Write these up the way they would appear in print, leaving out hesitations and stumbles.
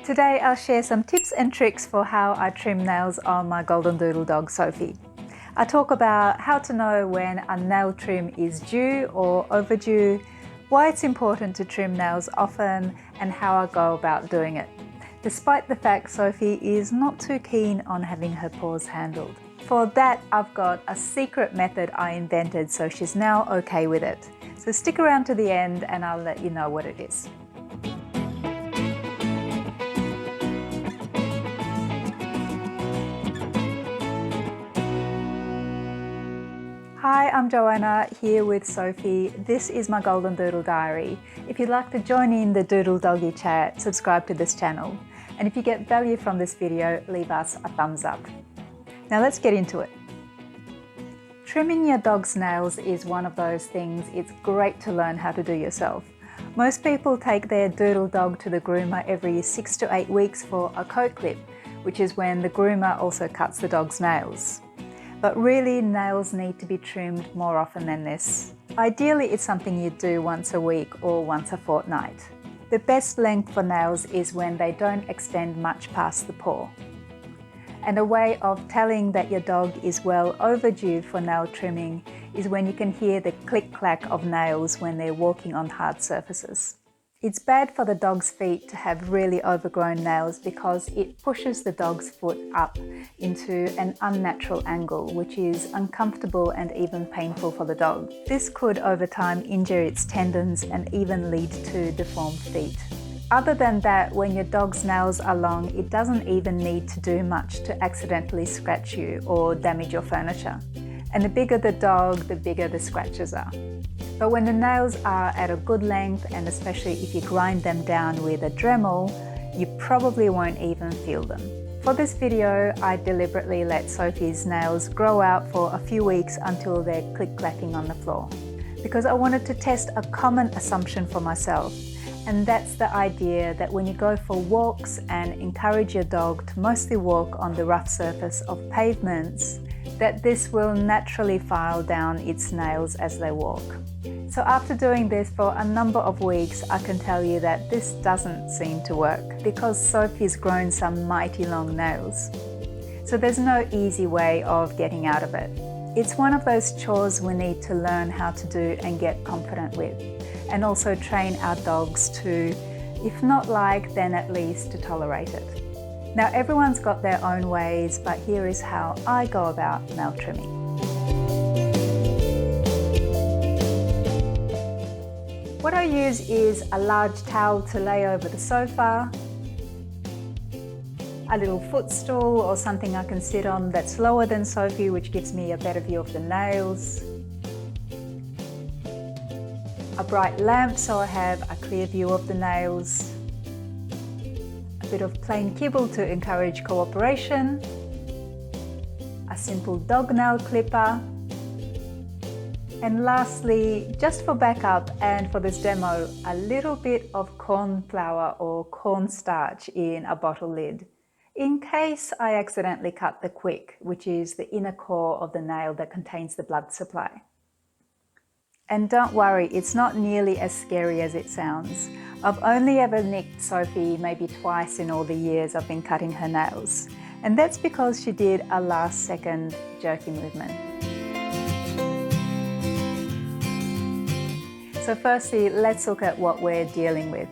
Today I'll share some tips and tricks for how I trim nails on my Goldendoodle dog Sophie. I talk about how to know when a nail trim is due or overdue, why it's important to trim nails often, and how I go about doing it, despite the fact Sophie is not too keen on having her paws handled. For that, I've got a secret method I invented, so she's now okay with it. So stick around to the end and I'll let you know what it is. Hi, I'm Joanna, here with Sophie. This is my Goldendoodle diary. If you'd like to join in the Doodle Doggy chat, subscribe to this channel. And if you get value from this video, leave us a thumbs up. Now let's get into it. Trimming your dog's nails is one of those things it's great to learn how to do yourself. Most people take their doodle dog to the groomer every 6 to 8 weeks for a coat clip, which is when the groomer also cuts the dog's nails. But really, nails need to be trimmed more often than this. Ideally, it's something you do once a week or once a fortnight. The best length for nails is when they don't extend much past the paw. And a way of telling that your dog is well overdue for nail trimming is when you can hear the click-clack of nails when they're walking on hard surfaces. It's bad for the dog's feet to have really overgrown nails because it pushes the dog's foot up into an unnatural angle, which is uncomfortable and even painful for the dog. This could over time injure its tendons and even lead to deformed feet. Other than that, when your dog's nails are long, it doesn't even need to do much to accidentally scratch you or damage your furniture. And the bigger the dog, the bigger the scratches are. But when the nails are at a good length, and especially if you grind them down with a Dremel, you probably won't even feel them. For this video, I deliberately let Sophie's nails grow out for a few weeks until they're click-clacking on the floor, because I wanted to test a common assumption for myself. And that's the idea that when you go for walks and encourage your dog to mostly walk on the rough surface of pavements, that this will naturally file down its nails as they walk. So after doing this for a number of weeks, I can tell you that this doesn't seem to work because Sophie's grown some mighty long nails. So there's no easy way of getting out of it. It's one of those chores we need to learn how to do and get confident with, and also train our dogs to, if not like, then at least to tolerate it. Now everyone's got their own ways, but here is how I go about nail trimming. What I use is a large towel to lay over the sofa, a little footstool or something I can sit on that's lower than Sophie, which gives me a better view of the nails, a bright lamp so I have a clear view of the nails, a bit of plain kibble to encourage cooperation, a simple dog nail clipper, and lastly, just for backup and for this demo, a little bit of corn flour or cornstarch in a bottle lid, in case I accidentally cut the quick, which is the inner core of the nail that contains the blood supply. And don't worry, it's not nearly as scary as it sounds. I've only ever nicked Sophie maybe twice in all the years I've been cutting her nails. And that's because she did a last second jerky movement. So firstly, let's look at what we're dealing with.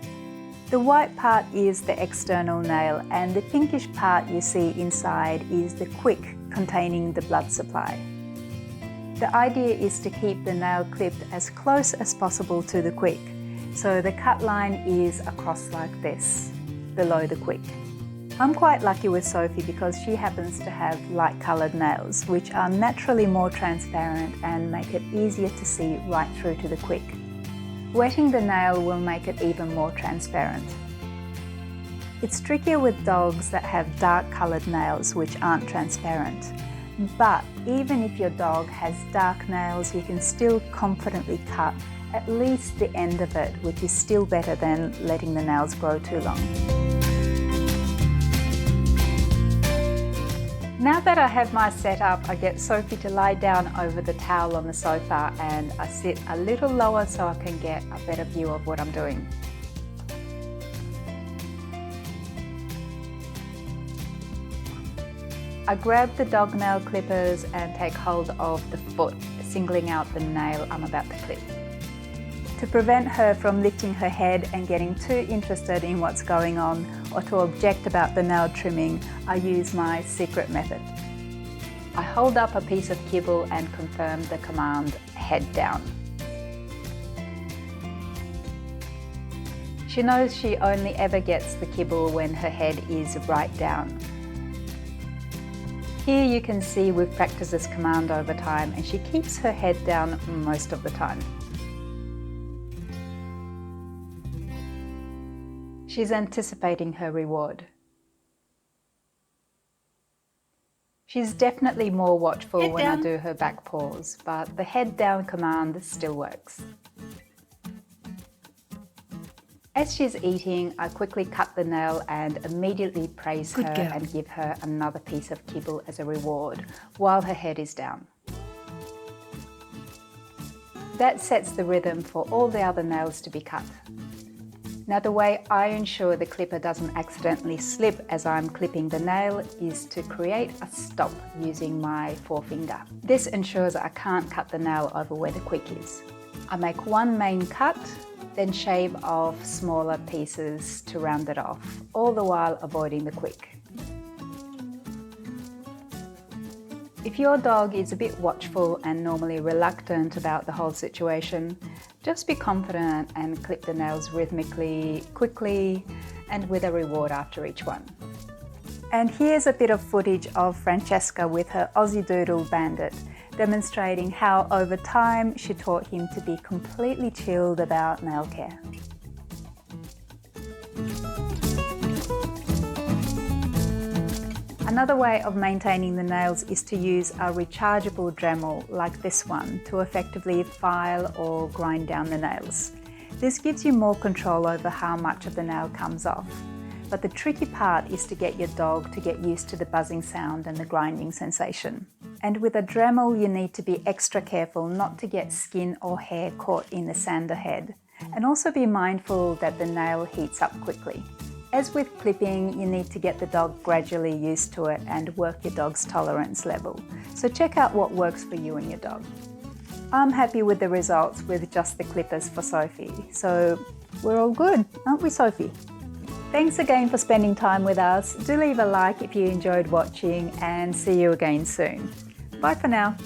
The white part is the external nail, and the pinkish part you see inside is the quick containing the blood supply. The idea is to keep the nail clipped as close as possible to the quick, so the cut line is across like this, below the quick. I'm quite lucky with Sophie because she happens to have light coloured nails, which are naturally more transparent and make it easier to see right through to the quick. Wetting the nail will make it even more transparent. It's trickier with dogs that have dark coloured nails which aren't transparent. But even if your dog has dark nails, you can still confidently cut at least the end of it, which is still better than letting the nails grow too long. Now that I have my setup, I get Sophie to lie down over the towel on the sofa and I sit a little lower so I can get a better view of what I'm doing. I grab the dog nail clippers and take hold of the foot, singling out the nail I'm about to clip. To prevent her from lifting her head and getting too interested in what's going on or to object about the nail trimming, I use my secret method. I hold up a piece of kibble and confirm the command, head down. She knows she only ever gets the kibble when her head is right down. Here you can see we've practiced this command over time and she keeps her head down most of the time. She's anticipating her reward. She's definitely more watchful when I do her back paws, but the head down command still works. As she's eating, I quickly cut the nail and immediately praise her and give her another piece of kibble as a reward while her head is down. That sets the rhythm for all the other nails to be cut. Now the way I ensure the clipper doesn't accidentally slip as I'm clipping the nail is to create a stop using my forefinger. This ensures I can't cut the nail over where the quick is. I make one main cut, then shave off smaller pieces to round it off, all the while avoiding the quick. If your dog is a bit watchful and normally reluctant about the whole situation, just be confident and clip the nails rhythmically, quickly, and with a reward after each one. And here's a bit of footage of Francesca with her Aussie Doodle Bandit, demonstrating how over time she taught him to be completely chilled about nail care. Another way of maintaining the nails is to use a rechargeable Dremel like this one to effectively file or grind down the nails. This gives you more control over how much of the nail comes off. But the tricky part is to get your dog to get used to the buzzing sound and the grinding sensation. And with a Dremel you need to be extra careful not to get skin or hair caught in the sander head. And also be mindful that the nail heats up quickly. As with clipping, you need to get the dog gradually used to it and work your dog's tolerance level. So check out what works for you and your dog. I'm happy with the results with just the clippers for Sophie. So we're all good, aren't we, Sophie? Thanks again for spending time with us. Do leave a like if you enjoyed watching and see you again soon. Bye for now.